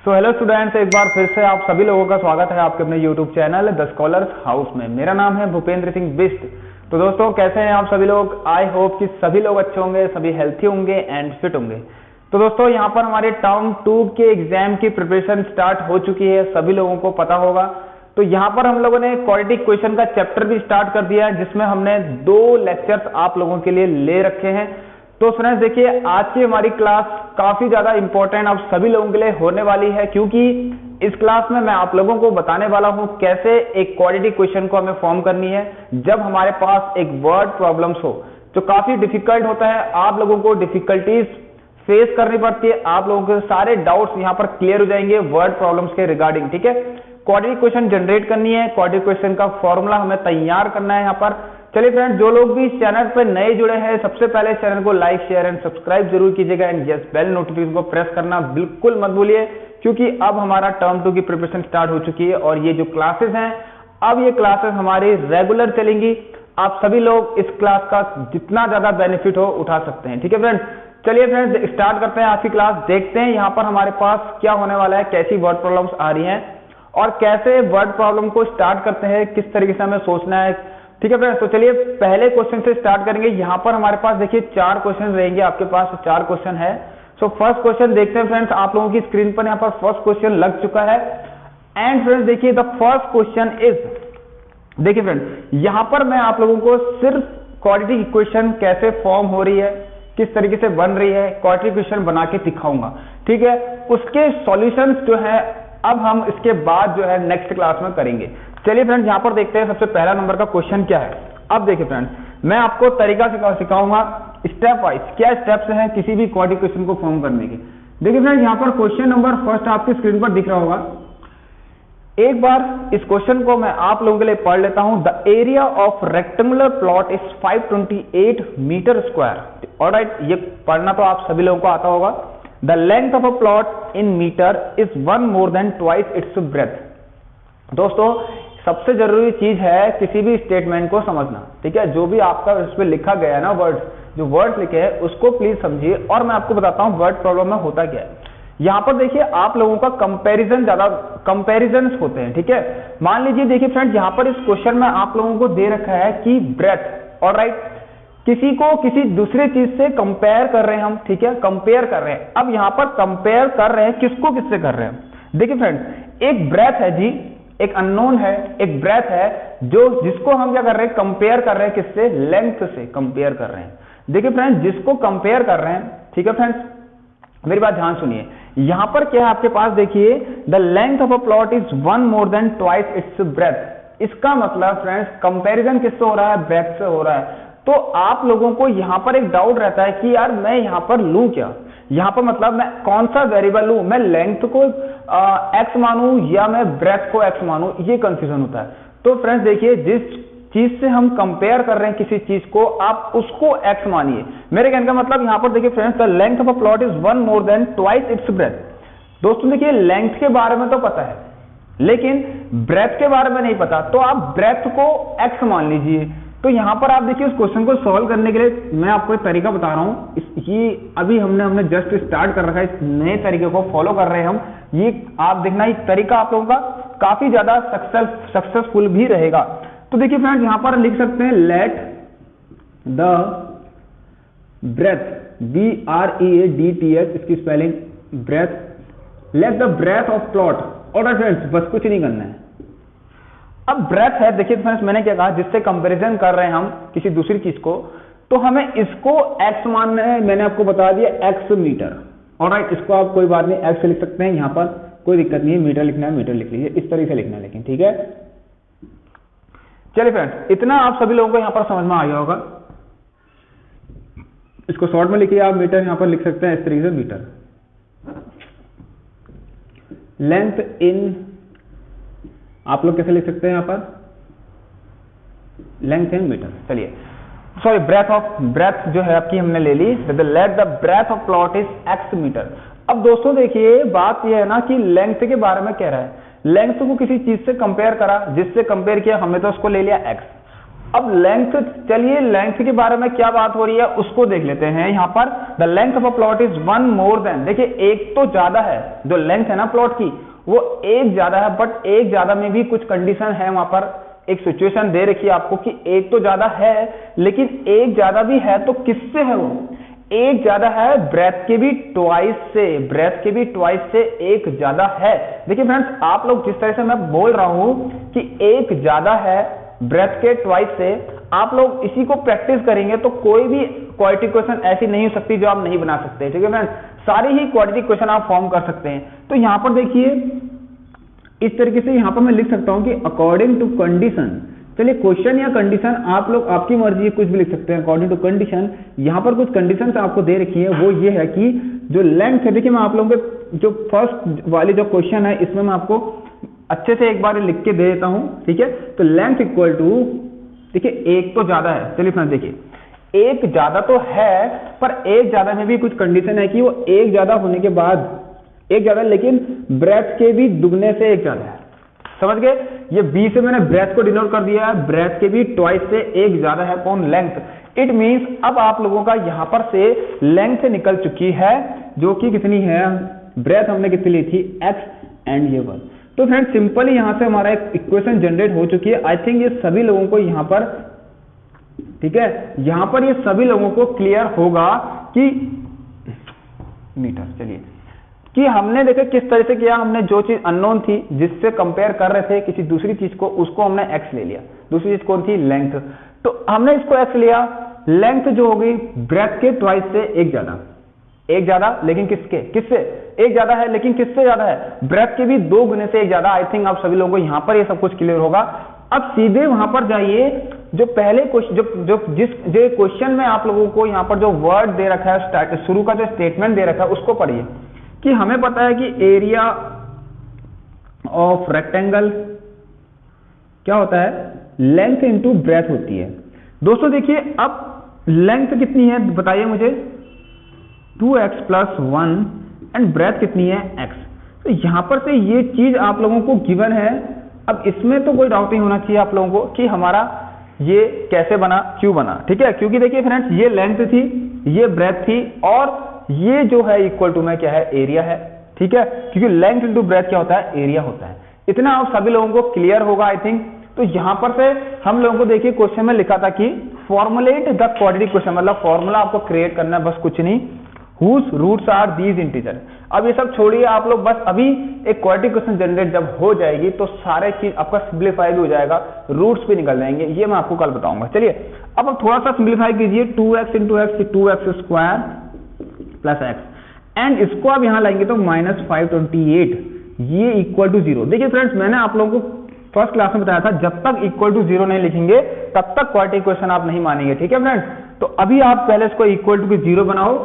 Hello students, एक बार फिर से आप सभी लोगों का स्वागत है आपके अपने YouTube channel the scholars house में। मेरा नाम है भूपेंद्र सिंह बिष्ट। तो दोस्तों, कैसे हैं आप सभी लोग? आई होप कि सभी लोग अच्छे होंगे, सभी हेल्थी होंगे एंड फिट होंगे। तो दोस्तों, यहाँ पर हमारे टर्म 2 के एग्जाम की प्रिपरेशन स्टार्ट हो चुकी है, सभी लोगों को पता होगा। तो यहाँ पर हम लोगों ने क्वाड्रेटिक क्वेश्चन का चैप्टर भी स्टार्ट कर दिया है, जिसमें हमने 2 लेक्चर्स आप लोगों के लिए ले रखे हैं। तो फ्रेंड्स देखिए, आज की हमारी क्लास काफी ज्यादा इंपॉर्टेंट आप सभी लोगों के लिए होने वाली है, क्योंकि इस क्लास में मैं आप लोगों को बताने वाला हूं कैसे एक क्वाड्रेटिक क्वेश्चन को हमें फॉर्म करनी है जब हमारे पास एक वर्ड प्रॉब्लम्स हो। जो काफी डिफिकल्ट होता है, आप लोगों को डिफिकल्टीज फेस करनी पड़ती है, आप लोगों के सारे डाउट्स यहाँ पर क्लियर हो जाएंगे वर्ड प्रॉब्लम्स के रिगार्डिंग। ठीक है, क्वाड्रेटिक क्वेश्चन जनरेट करनी है, क्वाड्रेटिक क्वेश्चन का फॉर्मूला हमें तैयार करना है यहाँ पर। चलिए फ्रेंड्स, जो लोग भी इस चैनल पर नए जुड़े हैं, सबसे पहले चैनल को लाइक शेयर एंड सब्सक्राइब जरूर कीजिएगा एंड यस बेल नोटिफिकेशन को प्रेस करना बिल्कुल मत भूलिए, क्योंकि अब हमारा टर्म 2 की प्रिपरेशन स्टार्ट हो चुकी है और ये जो क्लासेस हैं, अब ये क्लासेस हमारी रेगुलर चलेंगी। आप सभी लोग इस क्लास का जितना ज्यादा बेनिफिट हो उठा सकते हैं। ठीक है फ्रेंड्स, चलिए फ्रेंड्स स्टार्ट करते हैं आज की क्लास। देखते हैं यहाँ पर हमारे पास क्या होने वाला है, कैसी वर्ड प्रॉब्लम्स आ रही हैं और कैसे वर्ड प्रॉब्लम को स्टार्ट करते हैं, किस तरीके से हमें सोचना है। ठीक है फ्रेंड्स, तो चलिए पहले क्वेश्चन से स्टार्ट करेंगे। यहाँ पर हमारे पास देखिए 4 क्वेश्चन रहेंगे, आपके पास 4 क्वेश्चन है। सो फर्स्ट क्वेश्चन देखते हैं फ्रेंड्स। आप लोगों की स्क्रीन पर यहाँ पर फर्स्ट क्वेश्चन लग चुका है एंड फ्रेंड्स देखिए द फर्स्ट क्वेश्चन इज, देखिए फ्रेंड्स यहाँ पर मैं आप लोगों को सिर्फ क्वाड्रेटिक इक्वेशन कैसे फॉर्म हो रही है, किस तरीके से बन रही है, क्वाड्रेटिक इक्वेशन बना के दिखाऊंगा। ठीक है, उसके सॉल्यूशंस जो है अब हम इसके बाद जो है नेक्स्ट क्लास में करेंगे। चलिए फ्रेंड्स यहाँ पर देखते हैं सबसे पहला नंबर का क्वेश्चन क्या है। अब देखिए फ्रेंड्स, मैं आपको तरीका सिखाऊंगा स्टेप वाइज, क्या स्टेप्स हैं किसी भी क्वाड्रेटिक क्वेश्चन को फॉर्म करने के। देखिए फ्रेंड्स, यहाँ पर क्वेश्चन नंबर फर्स्ट आपकी स्क्रीन पर दिख रहा होगा। एक बार इस क्वेश्चन को मैं आप लोगों के लिए पढ़ लेता हूं। The area of rectangular plot is 528 metre square. Alright, ये पढ़ना तो आप सभी लोगों को आता होगा। The length of a plot in metre is 1 more than twice its breadth। दोस्तों, सबसे जरूरी चीज है किसी भी स्टेटमेंट को समझना। ठीक है, जो भी आपका इस पे लिखा गया है ना, वर्ड्स, जो वर्ड्स लिखे हैं उसको प्लीज समझिए और मैं आपको बताता हूं वर्ड प्रॉब्लम में होता क्या है। यहां पर देखिए आप लोगों का कंपैरिजन, ज्यादा कंपैरिजंस होते हैं। ठीक है, मान लीजिए देखिए फ्रेंड्स, यहां पर इस क्वेश्चन में आप लोगों को दे रखा है कि ब्रेथ, ऑलराइट, किसी को किसी दूसरे चीज से कंपेयर कर रहे हैं हम। ठीक है, कंपेयर कर रहे हैं। अब यहां पर कंपेयर कर रहे हैं, किसको किससे कर रहे हैं? देखिए फ्रेंड्स, एक ब्रेथ है जी, एक अननोन है, एक ब्रेथ है, जो जिसको हम क्या कर रहे हैं, कंपेयर कर रहे हैं, किससे? लेंथ से कंपेयर कर रहे हैं। देखिए फ्रेंड्स, जिसको कंपेयर कर रहे हैं, ठीक है फ्रेंड्स, मेरी बात ध्यान सुनिए। यहां पर क्या है आपके पास, देखिए the length of a plot is 1 more than twice its breadth। इसका मतलब फ्रेंड्स कंपैरिजन किससे हो रहा है? ब्रेथ से हो रहा है। तो आप लोगों को यहां पर एक डाउट रहता है कि यार मैं यहां पर लूं क्या, यहां पर मतलब मैं कौन सा वेरिएबल लूं, मैं लेंथ को x मानूं या मैं ब्रेथ को x मानूं, ये कंफ्यूजन होता है। तो फ्रेंड्स देखिए, जिस चीज से हम कंपेयर कर रहे हैं किसी चीज को, आप उसको x मानिए। मेरे कहने का मतलब यहां पर देखिए friends, the length of a plot is 1 more than twice its breadth। दोस्तों देखिए, लेंथ के बारे में तो पता है लेकिन ब्रेथ के बारे में नहीं पता, तो आप ब्रेथ को x मान लीजिए। तो यहां पर आप देखिए उस क्वेश्चन को सॉल्व करने के लिए मैं आपको एक तरीका बता रहा हूं। ये अभी हमने जस्ट स्टार्ट कर रखा है, इस नए तरीके को फॉलो कर रहे हैं हम। ये आप देखना, एक तरीका आप लोगों का काफी ज्यादा सक्सेसफुल भी रहेगा। तो देखिए फ्रेंड्स, यहां पर लिख सकते हैं लेट द ब्रेथ, BREADTH, इसकी spelling breadth, let the breath of plot. और फ्रेंड्स बस कुछ नहीं करना है। अब ब्रेथ है, देखिए फ्रेंड्स मैंने क्या कहा, जिससे कंपैरिजन कर रहे हैं हम किसी दूसरी चीज को, तो हमें इसको x मानना है। मैंने आपको बता दिया x मीटर। ऑलराइट, इसको आप कोई बात नहीं x लिख सकते हैं, यहां पर कोई दिक्कत नहीं है। मीटर लिखना है मीटर लिख लीजिए, इस तरीके से लिखना है लेकिन। ठीक है, चलिए फ्रेंड्स, इतना आप सभी लोगों को यहां पर समझ में आ गया होगा। इसको शॉर्ट में लिखिए आप, मीटर यहां पर लिख सकते हैं इस तरीके से, मीटर। लेंथ इन, आप लोग कैसे लिख सकते हैं यहां पर? Length in metre. चलिए, सॉरी, ब्रेथ जो है आपकी हमने ले ली। Let the breath of plot is x metre. अब दोस्तों देखिए, बात यह है ना कि लेंथ के बारे में कह रहा है। लेंथ को किसी चीज से कंपेयर करा, जिससे कंपेयर किया हमने तो उसको ले लिया x। अब लेंथ, चलिए लेंथ के बारे में क्या बात हो रही है उसको देख लेते हैं। यहाँ पर the length of a plot is one more than, देखिए एक तो ज्यादा है, जो लेंथ है ना प्लॉट की वो एक ज्यादा है, बट एक ज्यादा में भी कुछ कंडीशन है। वहां पर एक सिचुएशन दे रखी है आपको कि एक तो ज्यादा है लेकिन एक ज्यादा भी है, तो किससे है वो? एक ज्यादा है ब्रेथ के भी ट्वाइस से, ब्रेथ के भी ट्वाइस से एक ज्यादा है। देखिए फ्रेंड्स, आप लोग जिस तरह से मैं बोल रहा हूं कि एक ज्यादा है ब्रेथ के ट्वाइस से, आप लोग इसी को प्रैक्टिस करेंगे तो कोई भी क्वाड्रेटिक इक्वेशन ऐसी नहीं हो सकती जो आप नहीं बना सकते। ठीक है फ्रेंड्स, सारी ही क्वाड्रेटिक इक्वेशन आप फॉर्म कर सकते हैं। तो यहां पर देखिए इस तरीके से यहां पर मैं लिख सकता हूं कि अकॉर्डिंग टू कंडीशन, चलिए क्वेश्चन या कंडीशन आप लोग आपकी मर्जी कुछ भी लिख सकते हैं। अकॉर्डिंग टू कंडीशन, यहां पर कुछ कंडीशन आपको दे रखी है, वो ये है कि जो लेंथ है, देखिए मैं आप लोगों के जो फर्स्ट वाली जो क्वेश्चन है इसमें मैं आपको अच्छे से एक बार लिख के दे देता हूं। ठीक है, तो लेंथ इक्वल टू, देखिए एक तो ज्यादा है, चलिए फ्रेंड्स देखिए एक ज्यादा तो है, पर एक ज्यादा में भी कुछ कंडीशन है कि वो एक ज्यादा होने के बाद एक ज्यादा, लेकिन ब्रेथ के भी दुगने से एक ज्यादा है। समझ गए? ये बी से मैंने ब्रेथ को डिनोट कर दिया है, ब्रेथ के भी ट्वाइस से एक ज्यादा है अपॉन लेंथ। इट मींस अब आप लोगों का यहां पर से लेंथ निकल चुकी है, जो कि कितनी है, ब्रेथ हमने कितनी ली थी, x एंड ये वन। तो फ्रेंड सिंपली यहां से हमारा एक इक्वेशन जनरेट हो चुकी है। आई थिंक ये सभी लोगों को यहां पर, ठीक है, यहां पर ये सभी लोगों को क्लियर होगा कि मीटर, चलिए कि हमने देखा किस तरह से किया। हमने जो चीज अननोन थी जिससे कंपेयर कर रहे थे किसी दूसरी चीज को, उसको हमने x ले लिया। दूसरी चीज कौन थी, लेंथ, तो हमने इसको x लिया। लेंथ जो होगी ब्रेथ के ट्वाइस से एक ज्यादा, एक ज्यादा लेकिन किसके, किससे एक ज्यादा है, लेकिन किससे ज्यादा है, ब्रेथ के भी दो गुने से एक ज्यादा। आई थिंक आप सभी लोगों को यहां पर ये सब कुछ क्लियर होगा। अब सीधे वहां पर जाइए, जो पहले क्वेश्चन, जो क्वेश्चन में आप लोगों को यहां पर जो वर्ड दे रखा है, शुरू का जो स्टेटमेंट दे रखा है उसको पढ़िए कि हमें पता है कि एरिया ऑफ रेक्टेंगल क्या होता है, लेंथ इनटू ब्रेथ होती है। दोस्तों देखिए अब लेंथ कितनी है बताइए मुझे, 2x + 1 एंड ब्रेथ कितनी है, x। तो यहां पर से ये चीज आप लोगों को गिवन है। अब इसमें तो कोई डाउट नहीं होना चाहिए आप लोगों को कि हमारा ये कैसे बना, क्यों बना। ठीक है, क्योंकि देखिए फ्रेंड्स ये लेंथ थी, ये ब्रेथ थी, और ये जो है इक्वल टू में क्या है, एरिया है। ठीक है, क्योंकि लेंथ इंटू ब्रेथ क्या होता है, एरिया होता है। इतना आप सभी लोगों को क्लियर होगा आई थिंक। तो यहां पर से हम लोगों को देखिए क्वेश्चन में लिखा था कि फॉर्मुलेट द क्वाड्रेटिक इक्वेशन, मतलब फॉर्मूला आपको क्रिएट करना है, बस कुछ नहीं। whose roots are these integer। अब ये सब छोड़िए आप लोग, बस अभी एक क्वाड्रेटिक इक्वेशन जनरेट जब हो जाएगी तो सारे चीज आपका सिंप्लीफाई भी हो जाएगा, रूट्स भी निकल जाएंगे, ये मैं आपको कल बताऊंगा। चलिए अब आप थोड़ा सा सिंप्लीफाई कीजिए, 2x × x 2x² + x, and इसको आप यहां लाएंगे तो -528, ये इक्वल टू 0। देखिए फ्रेंड्स मैंने आप लोगों को फर्स्ट क्लास में बताया था, जब तक इक्वल टू 0 नहीं लिखेंगे तब तक क्वाड्रेटिक इक्वेशन आप नहीं मानेंगे। ठीक है फ्रेंड्स, तो अभी आप पहले इसको इक्वल टू 0 बनाओ।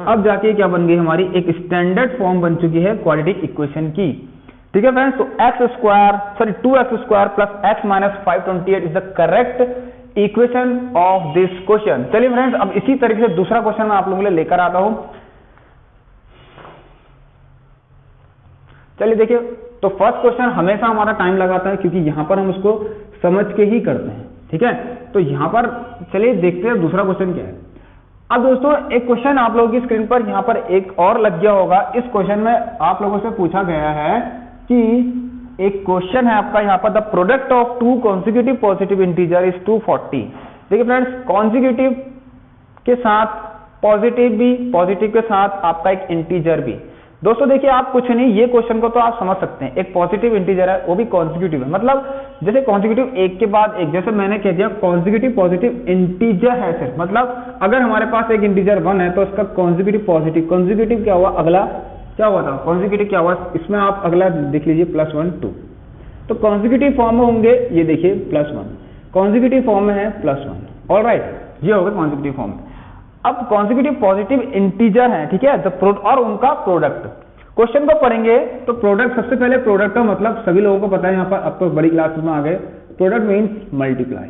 अब जाके क्या बन गई, हमारी एक स्टैंडर्ड फॉर्म बन चुकी है क्वाड्रेटिक इक्वेशन की। ठीक है फ्रेंड्स, तो 2x² + x - 528 is the correct equation of this question. चलिए फ्रेंड्स अब इसी तरीके से दूसरा क्वेश्चन मैं आप लोगों के लिए लेकर आता हूं। चलिए देखिए, तो फर्स्ट क्वेश्चन हमेशा हमारा टाइम लगाता है क्योंकि यहां पर हम उसको समझ के ही करते हैं। ठीक है, तो यहां पर चलिए देखते हैं दूसरा क्वेश्चन क्या है। अब दोस्तों एक क्वेश्चन आप लोगों की स्क्रीन पर यहां पर एक और लग गया होगा। इस क्वेश्चन में आप लोगों से पूछा गया है कि एक क्वेश्चन है आपका यहां पर, the product of 2 consecutive positive integer is 240। देखिए फ्रेंड्स, कॉन्जिक्यूटिव के साथ पॉजिटिव भी, पॉजिटिव के साथ आपका एक इंटीजर भी। दोस्तों देखिए आप कुछ नहीं, ये क्वेश्चन को तो आप समझ सकते हैं, एक पॉजिटिव इंटीजर है वो भी कॉन्जिक्यूटिव है, मतलब जैसे कॉन्जिक्यूटिव एक के बाद एक, जैसे मैंने कह दिया कॉन्जिक्यूटिव पॉजिटिव इंटीजर है सिर्फ, मतलब अगर हमारे पास एक इंटीजर 1 है तो उसका कॉन्जिक्यूटिव पॉजिटिव, कॉन्जिक्यूटिव क्या हुआ, अगला क्या हुआ था, कॉन्जिक्यूटिव क्या हुआ, इसमें आप अगला देख लीजिए +1 2, तो कॉन्जिक्यूटिव फॉर्म में होंगे, ये देखिए +1 कॉन्जिक्यूटिव फॉर्म में है +1। ऑलराइट, ये होगा कॉन्जिक्यूटिव फॉर्म। अब कॉन्जिक्यूटिव पॉजिटिव इंटीजर है, ठीक है, तो और उनका प्रोडक्ट। क्वेश्चन को पढ़ेंगे तो प्रोडक्ट, सबसे पहले प्रोडक्ट का मतलब सभी लोगों को पता है, यहाँ पर अब तो बड़ी क्लासेस में आ गए, प्रोडक्ट मीन्स मल्टीप्लाई।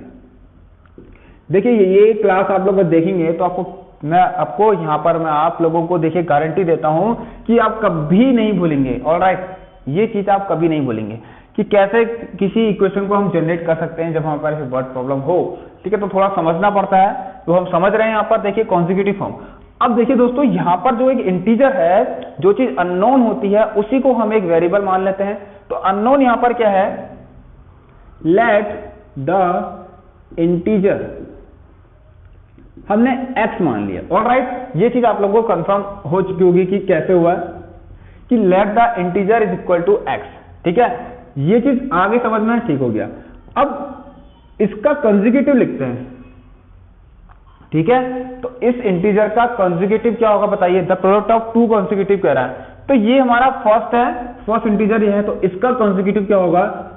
देखिए ये क्लास आप लोग देखेंगे तो मैं आपको यहाँ पर मैं आप लोगों को देखिए गारंटी देता हूं कि आप कभी नहीं भूलेंगे। ऑलराइट, ये चीज आप कभी नहीं भूलेंगे कि कैसे किसी इक्वेशन को हम जनरेट कर सकते हैं जब हमारे पास वर्ड प्रॉब्लम हो, ठीक है। तो थोड़ा समझना पड़ता है, तो हम समझ रहे हैं यहाँ पर। देखिए कॉन्जिक्यूटिव फॉर्म। अब देखिए दोस्तों, यहाँ पर जो एक इंटीजर है, जो चीज अननोन होती है उसी को हम एक वेरिएबल मान लेते हैं। तो अननोन यहाँ पर क्या है, लेट द इंटीजर, हमने x मान लिया। ऑलराइट, ये चीज आप लोगों को कंफर्म हो चुकी होगी कि कैसे हुआ है, कि let the integer is equal to x, ठीक है। ये चीज आगे समझ में ठीक हो गया। अब इसका कंसेक्यूटिव लिखते हैं, ठीक है। तो इस इंटीजर का कंसेक्यूटिव क्या होगा बताइए, the product of to consecutive कह रहा है। तो ये हमारा फर्स्ट है, फर्स्ट इंटीजर ये है, तो इसका कंसेक्यूटिव क्या होगा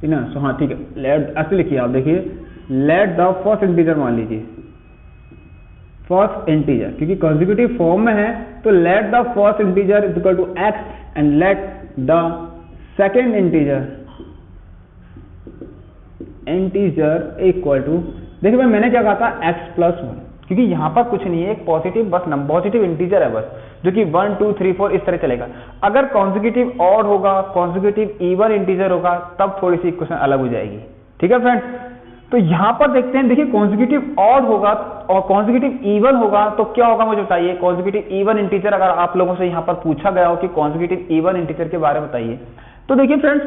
ना। सो हाँ ठीक है, लेट ऐसे लिखिए आप, देखिए लेट द फर्स्ट इंटीजर मान लीजिए, फर्स्ट इंटीजर, क्योंकि कंसेक्यूटिव फॉर्म में है तो let the first integer is equal to x and let the second integer equal to, देखिए भाई मैंने क्या कहा था x प्लस 1, क्योंकि यहाँ पर कुछ नहीं है, एक पॉजिटिव बस पॉजिटिव इंटीजर है बस, जो कि 1 2 3 4 इस तरह चलेगा। अगर कॉन्जिक्यूटिव ऑड होगा, कॉन्जिक्यूटिव इवन इंटीजर होगा, तब थोड़ी सी इक्वेशन अलग हो जाएगी, ठीक है फ्रेंड्स। तो यहाँ पर देखते हैं, देखिए कॉन्जिक्यूटिव ऑड होगा और कॉन्जिक्यूटिव इवन होगा तो क्या होगा मुझे बताइए। कॉन्जिक्यूटिव इवन इंटीजर, अगर आप लोगों से यहाँ पर पूछा गया हो कि कॉन्जिक्यूटिव इवन इंटीजर के बारे में बताइए, तो देखिए फ्रेंड्स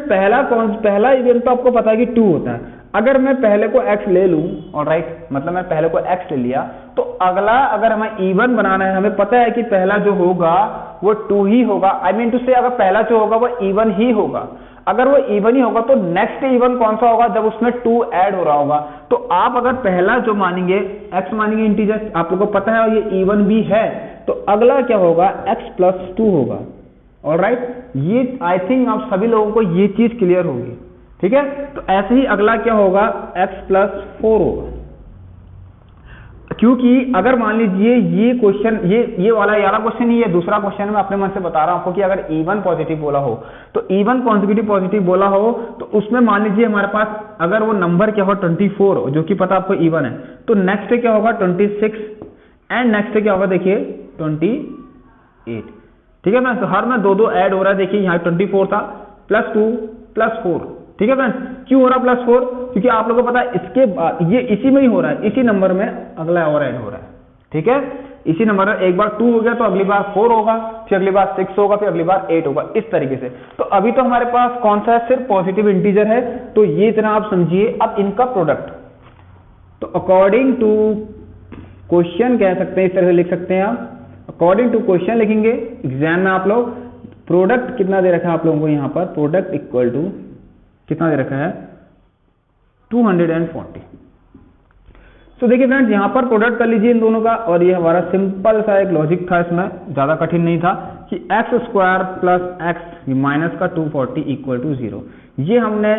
पहला इवन तो आपको पता है कि 2 होता है। अगर मैं पहले को x ले लूं, ऑलराइट, मतलब मैं पहले को x ले लिया, तो अगला अगर हमें इवन बनाना है, हमें पता है कि पहला जो होगा वो 2 ही होगा। आई मीन टू से अगर पहला जो होगा वो इवन ही होगा। अगर वो इवन ही होगा तो नेक्स्ट इवन कौन सा होगा, जब उसमें 2 ऐड हो रहा होगा। तो आप अगर पहला जो मानेंगे x मानेंगे इंटीजर, आप लोगों को पता है और ये इवन भी है, तो अगला क्या होगा x प्लस 2 होगा। ऑलराइट, ये आई थिंक आप सभी लोगों को ये चीज क्लियर होगी, ठीक है। तो ऐसे ही अगला क्या होगा, x प्लस 4 होगा, क्योंकि अगर मान लीजिए ये क्वेश्चन, ये वाला यारा क्वेश्चन नहीं है, दूसरा क्वेश्चन मैं अपने मन से बता रहा हूं आपको कि अगर इवन पॉजिटिव बोला हो, तो इवन कॉन्जिक्यूटिव पॉजिटिव बोला हो, तो उसमें मान लीजिए हमारे पास अगर वो नंबर क्या हो 24, जो कि पता आपको इवन है, तो नेक्स्ट क्या होगा 26 एंड नेक्स्ट क्या होगा देखिए 28, ठीक है फ्रेंड्स। तो हर में 2 ऐड हो रहा है, देखिए यहाँ 24 था प्लस 2 प्लस 4, ठीक है फ्रेंड्स। क्यों हो रहा प्लस 4, क्योंकि आप लोगों को पता है इसके बाद ये इसी में ही हो रहा है, इसी नंबर में अगला और ऐड हो रहा है, ठीक है। इसी नंबर में एक बार 2 हो गया तो अगली बार 4 होगा, फिर अगली बार 6 होगा, फिर अगली बार 8 होगा, इस तरीके से। तो अभी तो हमारे पास कौन सा है, सिर्फ पॉजिटिव इंटीजर है, तो ये इतना आप समझिए। अब इनका प्रोडक्ट, तो अकॉर्डिंग टू क्वेश्चन कह सकते हैं, इस तरह से लिख सकते हैं आप, अकॉर्डिंग टू क्वेश्चन लिखेंगे एग्जाम में आप लोग। प्रोडक्ट कितना दे रखा है आप लोगों को यहाँ पर, प्रोडक्ट इक्वल टू कितना दे रखा है 240। तो देखिए फ्रेंड्स यहाँ पर प्रोडक्ट कर लीजिए इन दोनों का, और ये हमारा सिंपल सा एक लॉजिक था, इसमें ज्यादा कठिन नहीं था कि x square plus x minus का 240 इक्वल टू 0। ये हमने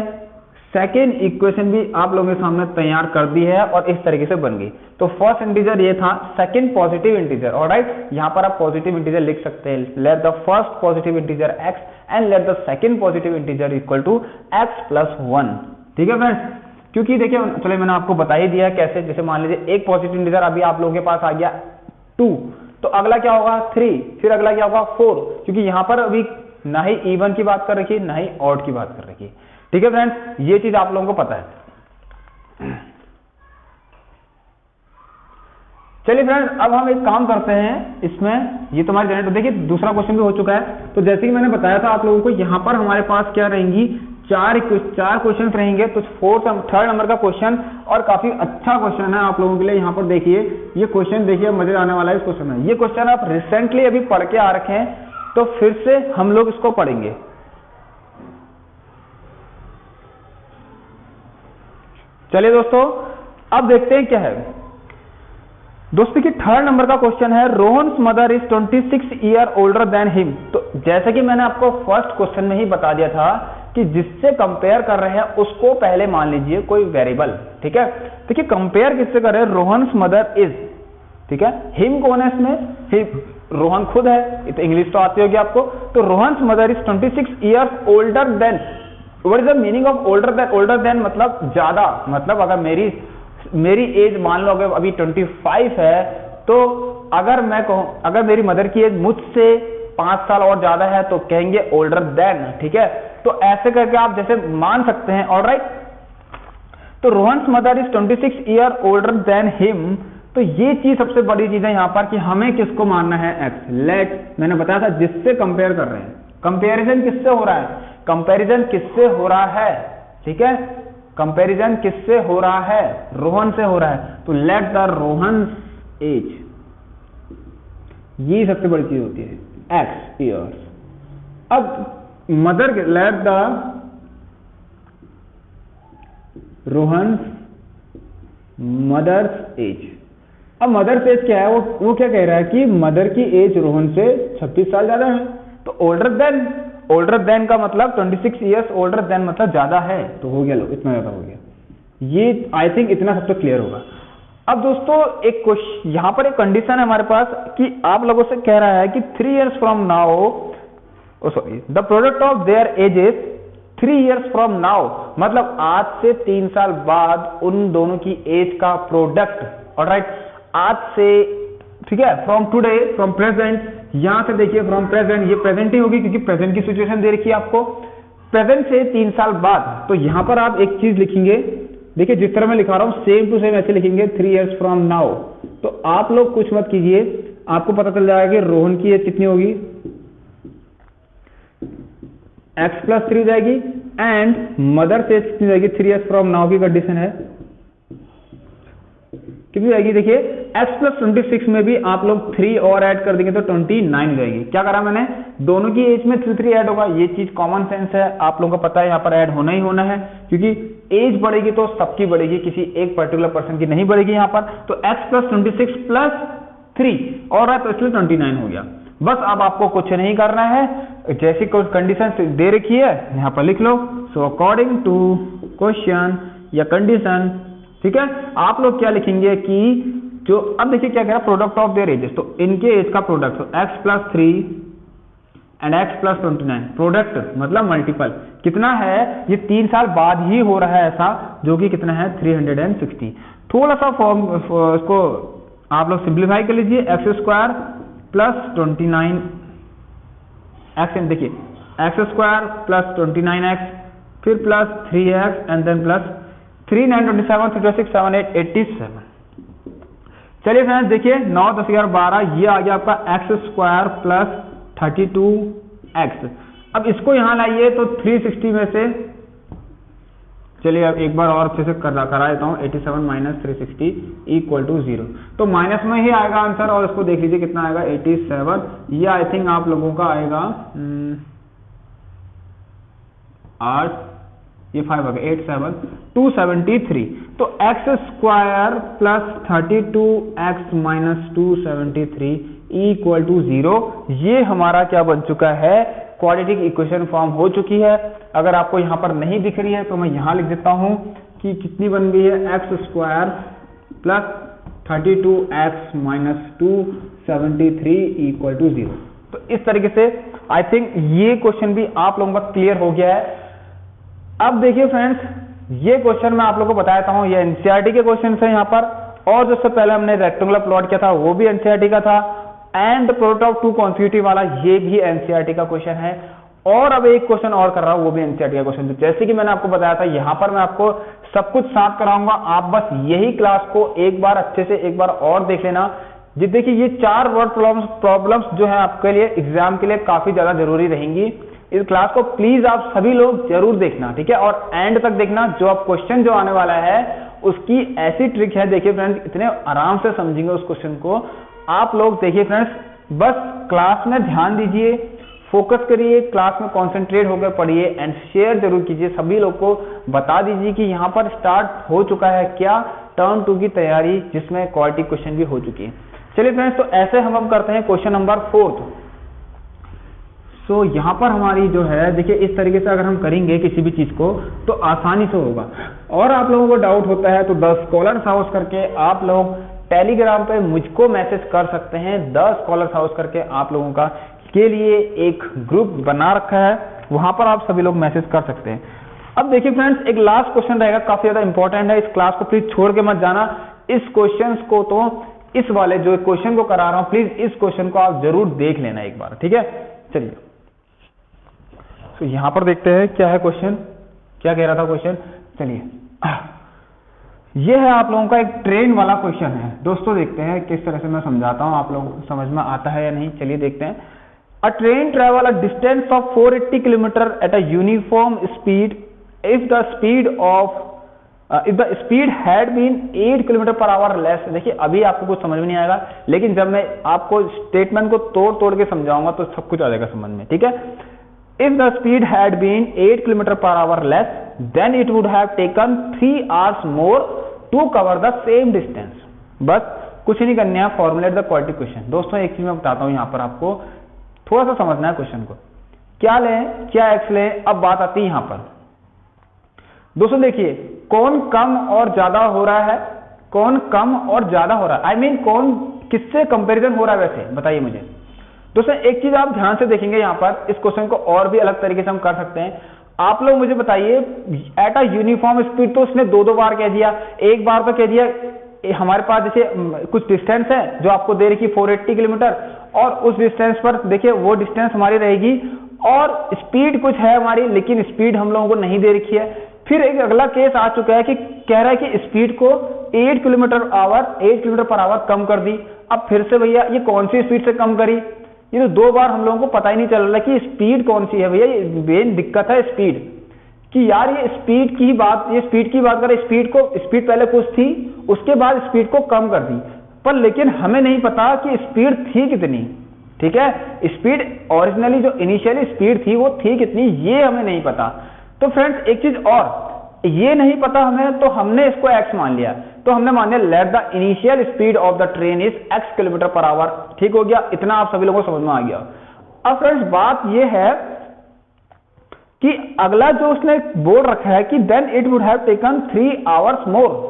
सेकेंड इक्वेशन भी आप लोगों के सामने तैयार कर दी है और इस तरीके से बन गई। तो फर्स्ट इंटीजर ये था, सेकंड पॉजिटिव इंटीजर, ऑलराइट। यहाँ पर आप पॉजिटिव इंटीजर लिख सकते हैं, let the first positive integer x and let the second positive integer equal to x plus 1, ठीक है फ्रेंड्स। क्योंकि देखिए चलिए मैंने आपको बता ही दिया कैसे, जैसे मान लीजिए एक पॉजिटिव इंटीजर अभी आप लोगों के पास आ गया 2, तो अगला क्या होगा 3, फिर अगला क्या होगा 4, क्योंकि यहाँ पर अभी ना ही इवन की बात कर रखी है ना ही ऑड की बात कर रखी है, ठीक है फ्रेंड्स। ये चीज आप लोगों को पता है। चलिए फ्रेंड्स, अब हम एक काम करते हैं इसमें, ये तो हमारे जनरेटर, देखिए दूसरा क्वेश्चन भी हो चुका है। तो जैसे कि मैंने बताया था आप लोगों को, यहाँ पर हमारे पास क्या रहेंगी, चार क्वेश्चन रहेंगे। तो थर्ड नंबर का क्वेश्चन, और काफी अच्छा क्वेश्चन है आप लोगों के लिए। यहाँ पर देखिए ये क्वेश्चन, देखिए मजे आने वाला है इस क्वेश्चन में। ये क्वेश्चन आप रिसेंटली अभी पढ़ के आ रखे हैं, तो फिर से हम लोग इसको पढ़ेंगे। चलिए दोस्तों, अब देखते हैं क्या है दोस्तों की थर्ड नंबर का क्वेश्चन है, Rohan's mother is 26 year older than him. तो जैसे कि मैंने आपको फर्स्ट क्वेश्चन में ही बता दिया था कि जिससे कंपेयर कर रहे हैं उसको पहले मान लीजिए कोई वेरिएबल, ठीक है। देखिए कंपेयर किससे कर रहे हैं, रोहन्स मदर इज, ठीक है। हिम कौन है इसमें, हिम रोहन खुद है, तो इंग्लिश तो आती होगी आपको। तो Rohan's mother is 26 years older than, what is the meaning of older than? Older than मतलब ज्यादा, मतलब अगर मेरी एज मान लो अभी 25 है, तो अगर मैं कहूं, अगर मेरी मदर की एज मुझसे 5 साल और ज्यादा है तो कहेंगे ओल्डर देन, ठीक है। तो ऐसे करके आप जैसे मान सकते हैं, ऑलराइट। तो Rohan's mother is 26 year older than him. तो ये चीज सबसे बड़ी चीज है यहाँ पर कि हमें किसको मानना है, एक्स। लेट, मैंने बताया था जिससे कंपेयर कर रहे हैं, कंपेरिजन किससे हो रहा है, कंपेरिजन किससे हो रहा है, ठीक है, कंपेरिजन किससे हो रहा है, रोहन से हो रहा है। तो लेट द रोहन्स एज, ये सबसे बड़ी चीज होती है, एक्स ईयर्स। अब mother, let the Rohan's mother's age. अब मदर्स एज क्या है, वो क्या कह रहा है कि मदर की एज रोहन से 26 साल ज्यादा है। तो ओल्डर देन का मतलब 26 ईयर्स ओल्डर देन मतलब ज्यादा है, तो हो गया, लो इतना ज्यादा हो गया। ये आई थिंक इतना सबसे क्लियर होगा। अब दोस्तों एक क्वेश्चन, यहां पर एक कंडीशन है हमारे पास कि आप लोगों से कह रहा है कि 3 years from now, sorry, the product of their edges 3 years from now, मतलब आज से 3 साल बाद उन दोनों की एज का प्रोडक्ट, ऑलराइट, आज से, ठीक है, फ्रॉम टुडे, फ्रॉम प्रेजेंट, यहां से देखिए फ्रॉम प्रेजेंट, ये प्रेजेंट ही होगी क्योंकि प्रेजेंट की सिचुएशन दे रखी है आपको, प्रेजेंट से 3 साल बाद। तो यहां पर आप एक चीज लिखेंगे, देखिए जिस तरह मैं लिखा रहा हूं सेम टू सेम ऐसे लिखेंगे, 3 years फ्रॉम नाउ। तो आप लोग कुछ मत कीजिए, आपको पता चल जाएगा कि रोहन की एज कितनी होगी, x + 3 जाएगी, एंड मदर से कितनी जाएगी, 3 years फ्रॉम नाउ की कंडीशन है, कितनी जाएगी, देखिए x + 26 में भी आप लोग 3 और ऐड कर देंगे तो 29 जाएगी। क्या करा मैंने, दोनों की एज में 3 ऐड होगा, ये चीज कॉमन सेंस है, आप लोगों को पता है यहाँ पर ऐड होना ही होना है, क्योंकि एज बढ़ेगी तो सबकी बढ़ेगी, किसी एक पर्टिकुलर पर्सन की नहीं बढ़ेगी यहाँ पर। तो x + 26 + 3 और है, तो इसलिए 29 हो गया। बस अब आपको कुछ नहीं करना है, जैसी कोई कंडीशन दे रखी है यहाँ पर लिख लो। सो अकॉर्डिंग टू क्वेश्चन या कंडीशन, ठीक है, आप लोग क्या लिखेंगे कि जो, अब देखिए क्या कह रहा है, प्रोडक्ट ऑफ देयर एजेस, तो इनके एज का प्रोडक्ट, तो x + 3 एंड x + 29, प्रोडक्ट मतलब मल्टीपल कितना है, ये 3 साल बाद ही हो रहा है ऐसा, जो कि कितना है 360। थोड़ा सा फॉर्म इसको आप लोग सिंप्लीफाई कर लीजिए, x² + 29 x, देखिए x² + 29x, फिर plus 3x and then plus 3 9 27 3 6 7 8 87। चलिए फ्रेंड्स देखिए 9 10 11 12, ये आ गया आपका x² + 32x। अब इसको यहां लाइए तो 360 में से, चलिए अब एक बार और फिर से करा देता हूं, 87 - 360 = 0। तो माइनस में ही आएगा आंसर, और इसको देख लीजिए कितना आएगा 87, ये आई थिंक आप लोगों का आएगा 8, ये 5 हो गया 87 273। तो x² + 32x - 273 = 0। ये हमारा क्या बन चुका है, क्वाड्रेटिक इक्वेशन फॉर्म हो चुकी है। अगर आपको यहाँ पर नहीं दिख रही है तो मैं यहाँ लिख देता हूँ कि कितनी बन गई है, x² + 32x - 273 = 0। तो इस तरीके से आई थिंक ये क्वेश्चन भी आप लोगों का क्लियर हो गया है। अब देखिए फ्रेंड्स, ये क्वेश्चन मैं आप लोगों को बताता हूँ, ये एनसीईआरटी के क्वेश्चन है यहाँ पर, और जिससे पहले हमने रेक्टेंगुलर प्लॉट किया था वो भी एनसीईआरटी का था, एंड प्रोडक्ट ऑफ 2 कॉन्सिक्यूटिव वाला ये भी एनसीईआरटी का क्वेश्चन है, और अब एक क्वेश्चन और कर रहा हूं वो भी एनसीईआरटी का क्वेश्चन। जैसे कि मैंने आपको बताया था, यहाँ पर मैं आपको सब कुछ साथ कराऊंगा, आप बस यही क्लास को एक बार अच्छे से एक बार और देख लेना। जी देखिए, ये 4 वर्ड प्रॉब्लम्स जो है आपके लिए एग्जाम के लिए काफी ज्यादा जरूरी रहेंगी। इस क्लास को प्लीज आप सभी लोग जरूर देखना, ठीक है, और एंड तक देखना। जो आप क्वेश्चन जो आने वाला है उसकी ऐसी ट्रिक है, देखिए फ्रेंड्स, इतने आराम से समझेंगे उस क्वेश्चन को आप लोग। देखिए फ्रेंड्स, बस क्लास में ध्यान दीजिए, फोकस करिए, क्लास में कॉन्सेंट्रेट होकर पढ़िए, एंड शेयर जरूर कीजिए, सभी लोग को बता दीजिए कि यहाँ पर स्टार्ट हो चुका है क्या टर्म 2 की तैयारी, जिसमें क्वालिटी क्वेश्चन भी हो चुकी है। चलिए फ्रेंड्स, तो ऐसे हम करते हैं क्वेश्चन नंबर 4। तो यहाँ पर हमारी जो है, देखिए इस तरीके से अगर हम करेंगे किसी भी चीज को तो आसानी से होगा। और आप लोगों को डाउट होता है तो द स्कॉलर्स हाउस करके आप लोग टेलीग्राम पे मुझको मैसेज कर सकते हैं। द स्कॉलर्स हाउस करके आप लोगों का के लिए एक ग्रुप बना रखा है, वहां पर आप सभी लोग मैसेज कर सकते हैं। अब देखिए फ्रेंड्स, एक लास्ट क्वेश्चन रहेगा, काफी ज्यादा इंपॉर्टेंट है, इस क्लास को प्लीज छोड़ के मत जाना। इस क्वेश्चन को तो इस वाले जो क्वेश्चन को करा रहा हूं, प्लीज इस क्वेश्चन को आप जरूर देख लेना एक बार, ठीक है। चलिए तो यहां पर देखते हैं क्या है क्वेश्चन, क्या कह रहा था क्वेश्चन। चलिए ये है आप लोगों का एक ट्रेन वाला क्वेश्चन है दोस्तों, देखते हैं किस तरह से मैं समझाता हूं, आप लोगों को समझ में आता है या नहीं। चलिए देखते हैं। A train travel a distance of 480 kilometre at a uniform speed if the speed had been 8 kilometre per hour less. देखिए अभी आपको कुछ समझ में नहीं आएगा, लेकिन जब मैं आपको स्टेटमेंट को तोड़ तोड़ के समझाऊंगा तो सब कुछ आ जाएगा समझ में, ठीक है। If the speed had been 8 kilometre per hour less then it would have taken 3 hours more to cover the same distance. बस कुछ नहीं करना है, फॉर्मुलेट द क्वाड्रेटिक क्वेश्चन। दोस्तों एक चीज मैं बताता हूं, यहां पर आपको थोड़ा सा समझना है क्वेश्चन को। क्या लें, क्या एक्स लें, अब बात आती है यहां पर। दोस्तों देखिए कौन कम और ज्यादा हो रहा है, कौन कम और ज्यादा हो रहा है, आई मीन कौन किससे कंपैरिजन हो रहा है, वैसे बताइए मुझे। दोस्तों एक चीज आप ध्यान से देखेंगे यहां पर, इस क्वेश्चन को और भी अलग तरीके से हम कर सकते हैं। आप लोग मुझे बताइए एट अ यूनिफॉर्म स्पीड, तो उसने दो बार कह दिया, एक बार तो कह दिया हमारे पास जैसे कुछ डिस्टेंस है जो आपको दे रही है 480 किलोमीटर, और उस डिस्टेंस पर देखिए वो डिस्टेंस हमारी रहेगी, और स्पीड कुछ है हमारी, लेकिन स्पीड हम लोगों को नहीं दे रखी है। फिर एक अगला केस आ चुका है कि कह रहा है कि स्पीड को 8 किलोमीटर पर आवर कम कर दी। अब फिर से भैया ये कौन सी स्पीड से कम करी, ये तो दो बार हम लोगों को पता ही नहीं चल रहा कि स्पीड कौन सी है। भैया ये मेन दिक्कत है स्पीड कि यार ये स्पीड की बात करें, स्पीड पहले कुछ थी, उसके बाद स्पीड को कम कर दी, पर लेकिन हमें नहीं पता कि स्पीड थी कितनी, ठीक है। स्पीड ओरिजिनली जो इनिशियली स्पीड थी वो थी कितनी, ये हमें नहीं पता। तो फ्रेंड्स एक चीज और, ये नहीं पता हमें, तो हमने इसको x मान लिया, तो हमने मान लिया let the initial speed of the train is x kilometre per our. ठीक हो गया, इतना आप सभी लोगों को समझ में आ गया। अब फ्रेंड्स बात ये है कि अगला जो उसने बोल रखा है कि then it would have taken 3 hours more,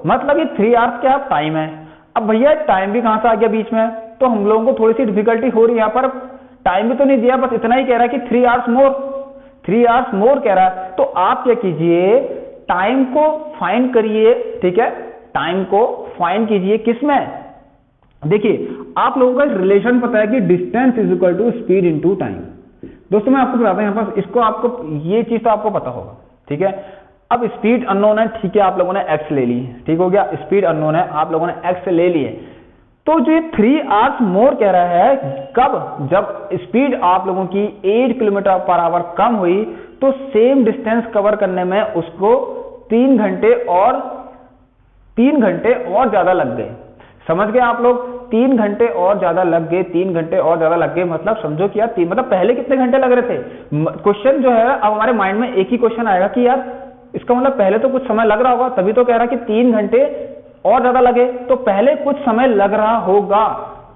मतलब ये 3 आवर्स क्या टाइम है। अब भैया टाइम भी कहां से आ गया बीच में, तो हम लोगों को थोड़ी सी डिफिकल्टी हो रही है यहाँ पर। टाइम भी तो नहीं दिया, बस इतना ही कह रहा है कि 3 आवर्स मोर कह रहा है। तो आप क्या कीजिए, टाइम को फाइंड करिए, ठीक है, टाइम को फाइंड कीजिए किसमें। देखिए आप लोगों का रिलेशन पता है कि distance is equal to speed into time. दोस्तों मैं आपको बताता हूं यहां पर, इसको आपको ये चीज तो आपको पता होगा, ठीक है। अब स्पीड अननोन है, ठीक है, आप लोगों ने एक्स ले ली, ठीक हो गया, स्पीड अननोन है, आप लोगों ने एक्स ले लिए। तो जो 3 आवर्स मोर कह रहा है, कब, जब स्पीड आप लोगों की 8 किलोमीटर पर आवर कम हुई, तो सेम डिस्टेंस कवर करने में उसको 3 घंटे और ज्यादा लग गए। समझ गए आप लोग, 3 घंटे और ज्यादा लग गए, मतलब समझो कि यार मतलब पहले कितने घंटे लग रहे थे। क्वेश्चन जो है अब हमारे माइंड में एक ही क्वेश्चन आएगा कि यार इसका मतलब पहले तो कुछ समय लग रहा होगा, तभी तो कह रहा कि 3 घंटे और ज्यादा लगे, तो पहले कुछ समय लग रहा होगा।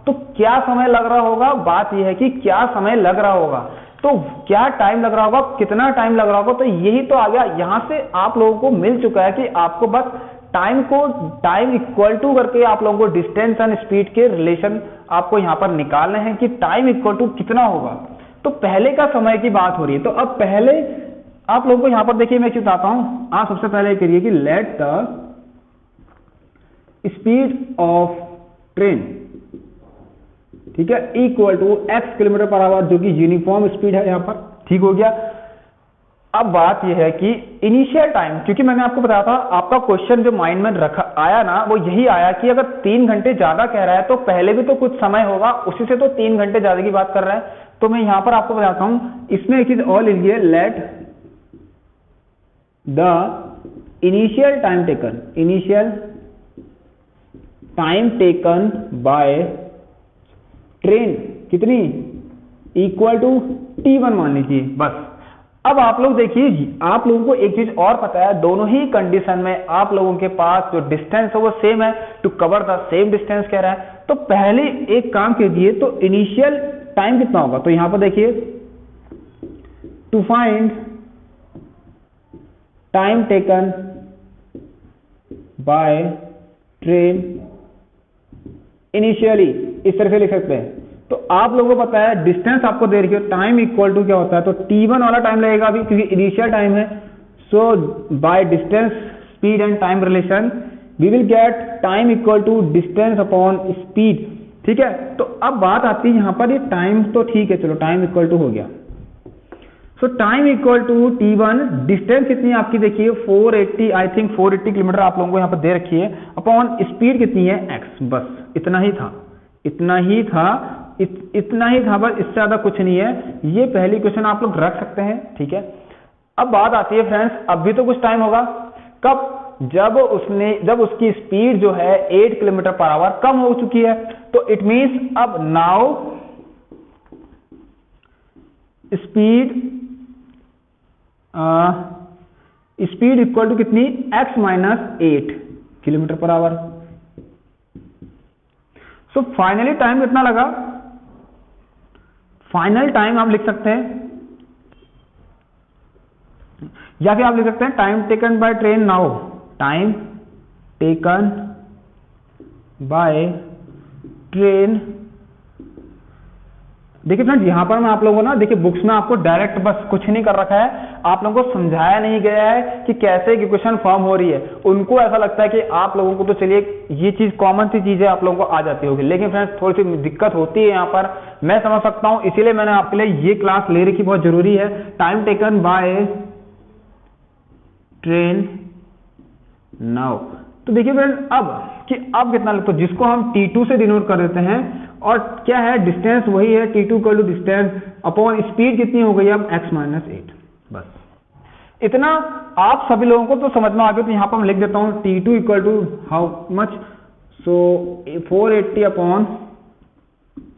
तो क्या समय लग रहा होगा, बात यह है कि क्या समय लग रहा होगा, तो क्या टाइम लग रहा होगा, कितना टाइम लग रहा होगा। तो यही तो आ गया, यहां से आप लोगों को मिल चुका है कि आपको बस टाइम इक्वल टू करके आप लोगों को डिस्टेंस एंड स्पीड के रिलेशन आपको यहां पर निकालने हैं कि टाइम इक्वल टू कितना होगा। तो पहले का समय की बात हो रही है, तो अब पहले आप लोगों को यहां पर देखिए मैं एक चीज बताता हूं। आप सबसे पहले करिए कि let the speed of train, ठीक है, equal to x kilometre per hour, जो कि यूनिफॉर्म स्पीड है यहां पर, ठीक हो गया। अब बात यह है कि इनिशियल टाइम, क्योंकि मैंने आपको बताया था, आपका क्वेश्चन जो माइंड में रखा आया ना, वो यही आया कि अगर 3 घंटे ज्यादा कह रहा है तो पहले भी तो कुछ समय होगा, उसी से तो 3 घंटे ज्यादा की बात कर रहा है। तो मैं यहां पर आपको बताता हूं, इसमें एक चीज और लीजिए, let the initial time taken by train कितनी, इक्वल टू t1 मान लीजिए बस। अब आप लोग देखिए, आप लोगों को एक चीज और पता है, दोनों ही कंडीशन में आप लोगों के पास जो डिस्टेंस है वो सेम है, to cover the same distance कह रहा है। तो पहले एक काम कीजिए, तो इनिशियल टाइम कितना होगा, तो यहां पर देखिए, to find time taken by train initially, इस तरह से लिख सकते हैं। तो आप लोगों को पता है डिस्टेंस आपको दे रखी है, टाइम इक्वल टू क्या होता है, तो t1 वाला टाइम लगेगा अभी, क्योंकि इनिशियल टाइम है। So by distance speed and time relation, we will get time equal to distance upon speed. ठीक है, तो अब बात आती है यहाँ पर, ये टाइम तो ठीक है, चलो टाइम इक्वल टू हो गया। So time equal to t1, distance कितनी है आपकी, देखिए 480, आई थिंक 480 किलोमीटर आप लोगों को यहाँ पर दे रखी है, अपॉन स्पीड कितनी है x, बस इतना ही था, इतना ही था, इतना ही था, बस इससे ज्यादा कुछ नहीं है। ये पहली क्वेश्चन आप लोग रख सकते हैं। ठीक है, अब बात आती है फ्रेंड्स, अब भी तो कुछ टाइम होगा, कब, जब उसकी स्पीड जो है 8 किलोमीटर पर आवर कम हो चुकी है, तो इट मींस अब नाउ स्पीड इक्वल टू कितनी, x minus 8 kilometre per our. So finally time कितना लगा, फाइनल टाइम आप लिख सकते हैं, या फिर आप लिख सकते हैं time taken by train now, time taken by train. देखिए फ्रेंड्स, यहां पर मैं आप लोगों को ना, देखिए बुक्स में आपको डायरेक्ट बस कुछ नहीं कर रखा है, आप लोगों को समझाया नहीं गया है कि कैसे इक्वेशन फॉर्म हो रही है। उनको ऐसा लगता है कि आप लोगों को तो चलिए ये चीज कॉमन सी चीजें आप लोगों को आ जाती होगी, लेकिन फ्रेंड्स थोड़ी सी दिक्कत होती है यहाँ पर, मैं समझ सकता हूं, इसीलिए मैंने आपके लिए ये क्लास ले रखी, बहुत जरूरी है। Time taken by train now, तो देखिए फ्रेंड अब कितना, तो जिसको हम T2 से डिनोट कर देते हैं, और क्या है, डिस्टेंस वही है, T2 equal to distance upon speed कितनी हो गई अब x माइनस 8, बस इतना आप सभी लोगों को तो समझ में आ गया। तो यहाँ पर मैं लिख देता हूँ T2 equal to how much, so 480 upon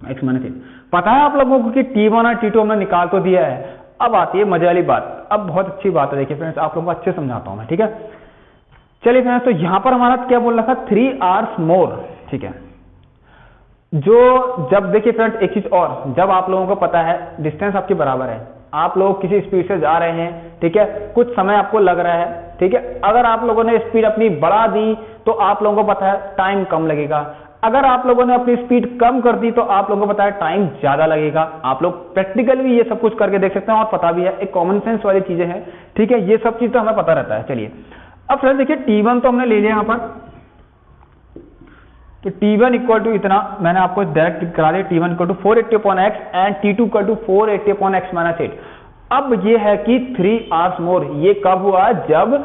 x minus 8। पता है आप लोगों को कि T1 और T2 हमने निकाल तो दिया है। अब आती है मजे वाली बात, अब बहुत अच्छी बात है, देखिए फ्रेंड्स आप लोगों को अच्छे समझाता हूं मैं। ठीक है, चलिए फ्रेंड्स, तो यहां पर हमारा क्या बोल रहा था, 3 आवर्स मोर। ठीक है, जब देखिए फ्रेंड्स एक चीज और, जब आप लोगों को पता है डिस्टेंस आपके बराबर है, आप लोग किसी स्पीड से जा रहे हैं, ठीक है, कुछ समय आपको लग रहा है, ठीक है, अगर आप लोगों ने स्पीड अपनी बढ़ा दी तो आप लोगों को पता है टाइम कम लगेगा, अगर आप लोगों ने अपनी स्पीड कम कर दी तो आप लोगों को पता है टाइम ज्यादा लगेगा। आप लोग प्रैक्टिकली भी ये सब कुछ करके देख सकते हैं और पता भी है, एक कॉमन सेंस वाली चीजें हैं। ठीक है, ये सब चीज तो हमें पता रहता है। चलिए अब फ्रेंड्स देखिए T1 तो हमने ले लिया यहाँ पर, तो T1 इक्वल टू इतना मैंने आपको डायरेक्ट करा दिया, T1 equal to 480 upon x and T2 equal to 480 upon x minus 8। अब ये है कि 3 आवर्स मोर, ये कब हुआ, जब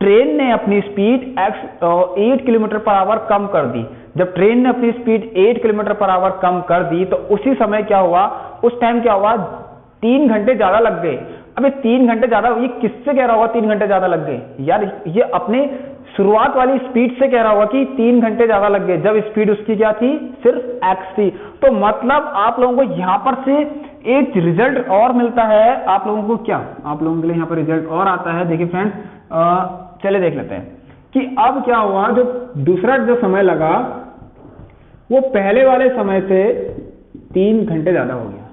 ट्रेन ने अपनी स्पीड 8 किलोमीटर पर आवर कम कर दी। जब ट्रेन ने अपनी स्पीड 8 किलोमीटर पर आवर कम कर दी तो उसी समय क्या हुआ, उस टाइम क्या हुआ, 3 घंटे ज्यादा लग गए। अबे 3 घंटे ज्यादा, ये किससे कह रहा होगा 3 घंटे ज्यादा लग गए यार, ये अपने शुरुआत वाली स्पीड से कह रहा होगा कि 3 घंटे ज्यादा लग गए, जब स्पीड उसकी क्या थी, सिर्फ x थी। तो मतलब आप लोगों को यहां पर से एक रिजल्ट और मिलता है, आप लोगों को क्या, आप लोगों के लिए यहां पर रिजल्ट और आता है। देखिए फ्रेंड्स चले देख लेते हैं कि अब क्या हुआ, जो दूसरा जो समय लगा वो पहले वाले समय से 3 घंटे ज्यादा हो गया।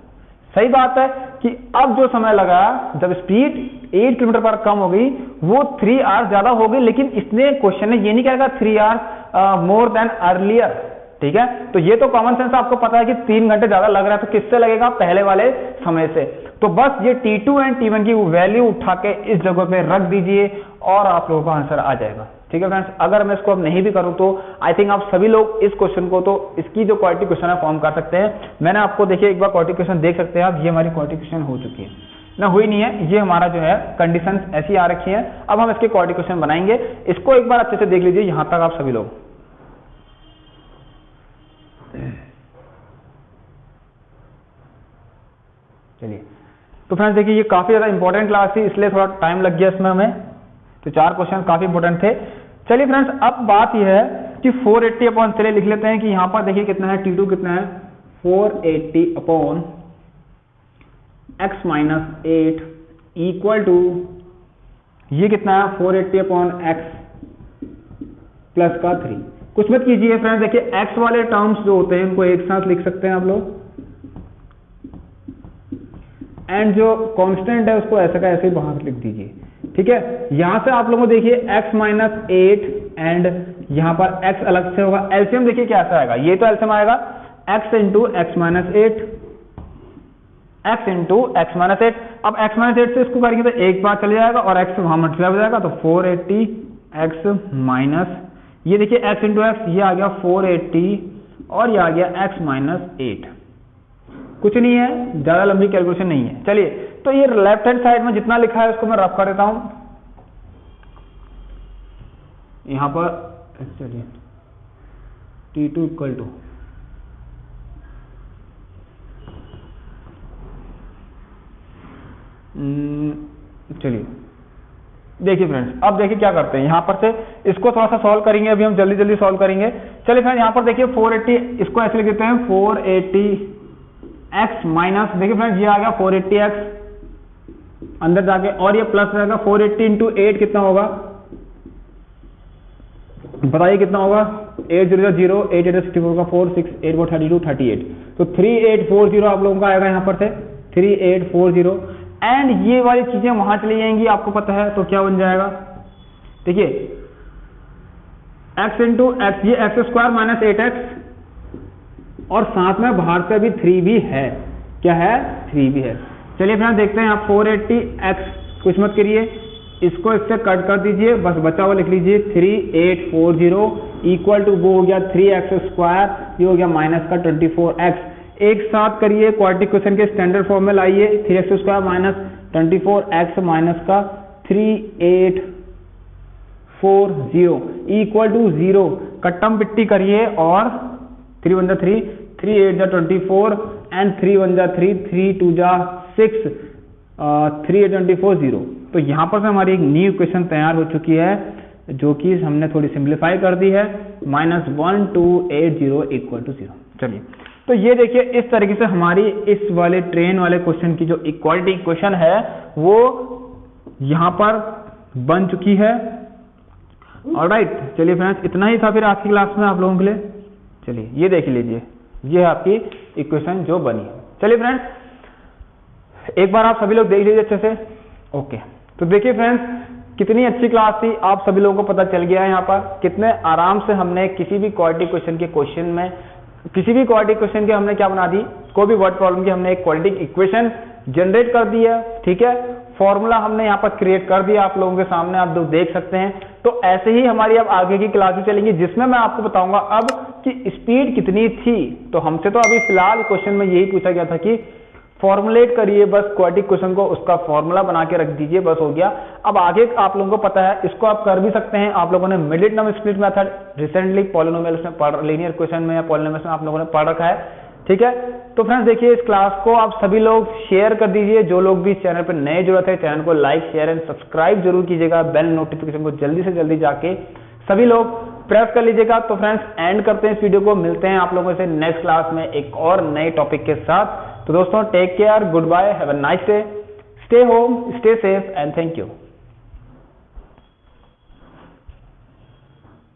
सही बात है कि अब जो समय लगा, जब स्पीड 8 किलोमीटर पर कम हो गई, वो 3 आवर्स ज्यादा हो गई, लेकिन इसने क्वेश्चन ने ये नहीं कहेगा 3 आवर्स मोर देन अर्लियर। ठीक है, तो ये तो कॉमन सेंस आपको पता है कि 3 घंटे ज्यादा लग रहा है, तो किससे लगेगा, पहले वाले समय से। तो बस ये T2 एंड T1 की वैल्यू उठा के इस जगह पे रख दीजिए और आप लोगों का आंसर आ जाएगा। ठीक है फ्रेंड्स, अगर मैं इसको अब नहीं भी करूं तो आई थिंक आप सभी लोग इस क्वेश्चन को, तो इसकी जो क्वालिटी क्वेश्चन है फॉर्म कर सकते हैं। मैंने आपको देखिए एक बार क्वालिटी क्वेश्चन देख सकते हैं आप, ये हमारी क्वालिटी क्वेश्चन हो चुकी है ना, हुई नहीं है, ये हमारा जो है कंडीशन ऐसी आ रखी है। अब हम इसके क्वालिटी क्वेश्चन बनाएंगे, इसको एक बार अच्छे से देख लीजिए यहां तक आप सभी लोग। चलिए तो फ्रेंड्स देखिए, ये काफी ज्यादा इंपॉर्टेंट क्लास थी, इसलिए थोड़ा टाइम लग गया इसमें हमें, तो 4 क्वेश्चन काफी इंपॉर्टेंट थे। चलिए फ्रेंड्स, अब बात यह है कि 480 अपॉन, चलिए लिख लेते हैं कि यहां पर देखिए कितना है, T2 कितना है, 480 upon x minus 8 equal to, ये कितना है, 480 अपॉन x प्लस का 3। कुछ मत कीजिए फ्रेंड्स, देखिए x वाले टर्म्स जो होते हैं उनको एक साथ लिख सकते हैं आप लोग, एंड जो कांस्टेंट है उसको ऐसे का ऐसे ही बाहर लिख दीजिए। ठीक है, यहां से आप लोगों को देखिए x माइनस 8 एंड यहां पर x अलग से होगा, एलसीएम देखिए क्या आएगा, ये तो एलसीएम आएगा x into x minus 8, x into x minus 8। अब x माइनस 8 से इसको करेंगे तो एक बार चले जाएगा और x वहां मल्टीप्लाई हो जाएगा, तो 480 x माइनस ये देखिए x इंटू एक्स, ये आ गया 480 और ये आ गया x माइनस 8। कुछ नहीं है, ज्यादा लंबी कैलकुलेशन नहीं है। चलिए, तो ये लेफ्ट हैंड साइड में जितना लिखा है उसको मैं रफ कर देता हूं यहां पर। चलिए, T2 इक्वल टू चलिए देखिए फ्रेंड्स, अब देखिए क्या करते हैं, यहां पर से इसको थोड़ा सा सॉल्व करेंगे। अभी हम जल्दी जल्दी सॉल्व करेंगे। चलिए फ्रेंड्स, यहां पर देखिए 480, इसको ऐसे लिख देते हैं 480x माइनस, देखिए फ्रेंड्स ये आ गया 480x अंदर जाके, और ये प्लस रहेगा 480 इंटू 8 कितना होगा, बताइए कितना होगा। 8 0 0, 8 8 64 का 4, 6 8 4 32, 38, तो 3840 आप लोगों का आएगा यहाँ पर से 3840। एंड ये वाली चीजें वहां चली जाएंगी, आपको पता है, तो क्या बन जाएगा, देखिए x इंटू एक्स, ये एक्स स्क्वायर माइनस 8x, और साथ में बाहर से भी 3 भी है, क्या है, 3 भी है। चलिए फ्रेंड्स देखते हैं, आप 480x कुछ मत करिए, इसको इससे कट कर दीजिए, बस बचा हुआ लिख लीजिए 3840 इक्वल टू वो हो गया 3x स्क्वायर, ये हो गया माइनस का 24x। एक साथ करिए, क्वाड्रेटिक इक्वेशन के स्टैंडर्ड फॉर्म में लाइए, 3x square minus 24x minus का 3840 इक्वल टू 0, कट्टम पिट्टी करिए, और 3 1 जा 3, 3 8 जा 24 एंड 3 1 जा 3, 3 2 जा 6, 3 8 24 0। तो यहाँ पर से हमारी एक न्यू इक्वेशन तैयार हो चुकी है, जो कि हमने थोड़ी सिंप्लीफाई कर दी है, -1280 इक्वल टू 0। चलिए, तो ये देखिए इस तरीके से हमारी इस वाले ट्रेन वाले क्वेश्चन की जो इक्वालिटी इक्वेशन है वो यहाँ पर बन चुकी है। ऑलराइट, चलिए फ्रेंड्स, इतना ही था फिर आज की क्लास में आप लोगों के लिए। चलिए ये देख लीजिए, ये है आपकी इक्वेशन जो बनी है। चलिए फ्रेंड्स, एक बार आप सभी लोग देख लीजिए अच्छे से। ओके, तो देखिए फ्रेंड्स, कितनी अच्छी क्लास थी, आप सभी लोगों को पता चल गया है यहाँ पर कितने आराम से हमने किसी भी क्वाड्रेटिक क्वेश्चन के क्वेश्चन में, किसी भी क्वाड्रेटिक क्वेश्चन के हमने क्या बना दी, कोई भी वर्ड प्रॉब्लम की हमने एक क्वाड्रेटिक इक्वेशन जनरेट कर दी है। ठीक है, फॉर्मूला हमने यहाँ पर क्रिएट कर दिया आप लोगों के सामने, आप लोग देख सकते हैं। तो ऐसे ही हमारी अब आगे की क्लासेस चलेंगी, जिसमें मैं आपको बताऊंगा अब कि स्पीड कितनी थी। तो हमसे तो अभी फिलहाल क्वेश्चन में यही पूछा गया था कि फॉर्मुलेट करिए बस क्वाड्रेटिक क्वेश्चन को, उसका फॉर्मूला बना के रख दीजिए, बस हो गया। अब आगे आप लोगों को पता है, इसको आप कर भी सकते हैं। आप लोगों ने middle term split method recently polynomials में पढ़, लीनियर क्वेश्चन में या पॉलिनोमियल्स में आप लोगों ने पढ़ रखा है। ठीक है, तो फ्रेंड्स देखिए, इस क्लास को आप सभी लोग शेयर कर दीजिए। जो लोग भी चैनल पर नए जुड़े थे, चैनल को लाइक शेयर एंड सब्सक्राइब जरूर कीजिएगा। बेल नोटिफिकेशन को जल्दी से जल्दी जाके सभी लोग प्रेस कर लीजिएगा। तो फ्रेंड्स, एंड करते हैं इस वीडियो को, मिलते हैं आप लोगों से नेक्स्ट क्लास में एक और नए टॉपिक के साथ। तो दोस्तों, take care, good bye, have a nice day, stay home, stay safe and thank you.